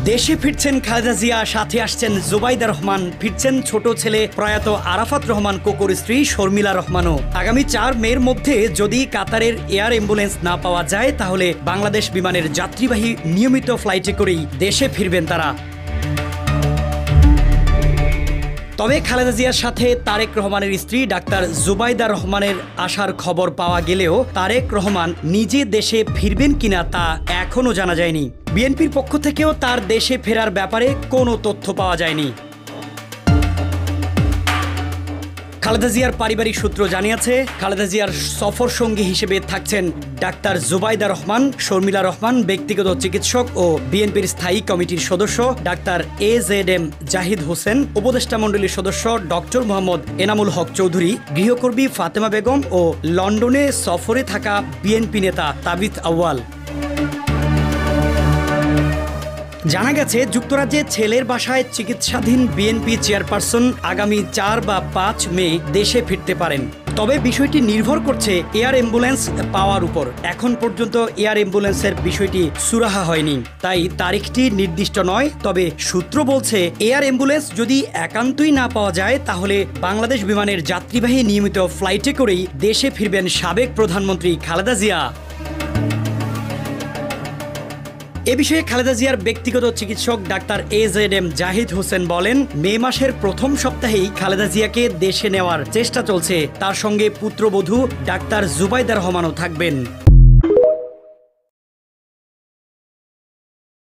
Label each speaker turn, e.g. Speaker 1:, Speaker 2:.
Speaker 1: দেশে ফিরছেন খালেদা জিয়া, সাথে আসছেন জুবাইদা রহমান, ফিরছেন ছোট ছেলে প্রয়াত আরাফাত রহমান কোকোর স্ত্রী শর্মিলা রহমানও। আগামী 4 মের মধ্যে যদি কাতারের এয়ার অ্যাম্বুলেন্স না পাওয়া যায় তাহলে বাংলাদেশ বিমানের যাত্রীবাহী নিয়মিত ফ্লাইটে করেই দেশে ফিরবেন তারা। তবে খালেদা জিয়ার সাথে তারেক রহমানের স্ত্রী ডাক্তার জুবাইদা রহমানের আসার খবর পাওয়া গেলেও তারেক রহমান নিজে দেশে ফিরবেন কিনা তা এখনও জানা যায়নি। বিএনপির পক্ষ থেকেও তার দেশে ফেরার ব্যাপারে কোনো তথ্য পাওয়া যায়নি। খালেদা জিয়ার পারিবারিক সূত্র জানিয়েছে, খালেদা জিয়ার সফর সঙ্গী হিসেবে থাকছেন ডাক্তার জুবাইদা রহমান, শর্মিলা রহমান, ব্যক্তিগত চিকিৎসক ও বিএনপির স্থায়ী কমিটির সদস্য ডাক্তার AZM জাহিদ হোসেন, উপদেষ্টা মণ্ডলীর সদস্য ডক্টর মোহাম্মদ এনামুল হক চৌধুরী, গৃহকর্মী ফাতেমা বেগম ও লন্ডনে সফরে থাকা বিএনপি নেতা তাবিথ আউয়াল। জানা গেছে, যুক্তরাজ্যে ছেলের বাসায় চিকিৎসাধীন বিএনপি চেয়ারপারসন আগামী 4 বা 5 মে দেশে ফিরতে পারেন। তবে বিষয়টি নির্ভর করছে এয়ার অ্যাম্বুলেন্স পাওয়ার উপর। এখন পর্যন্ত এয়ার অ্যাম্বুলেন্সের বিষয়টি সুরাহা হয়নি, তাই তারিখটি নির্দিষ্ট নয়। তবে সূত্র বলছে, এয়ার অ্যাম্বুলেন্স যদি একান্তই না পাওয়া যায় তাহলে বাংলাদেশ বিমানের যাত্রীবাহী নিয়মিত ফ্লাইটে করেই দেশে ফিরবেন সাবেক প্রধানমন্ত্রী খালেদা জিয়া। এ বিষয়ে খালেদা জিয়ার ব্যক্তিগত চিকিৎসক ডাক্তার AZM জাহিদ হোসেন বলেন, মে মাসের প্রথম সপ্তাহেই খালেদা জিয়াকে দেশে নেওয়ার চেষ্টা চলছে। তার সঙ্গে পুত্রবধূ ডাক্তার জুবাইদা রহমানও থাকবেন।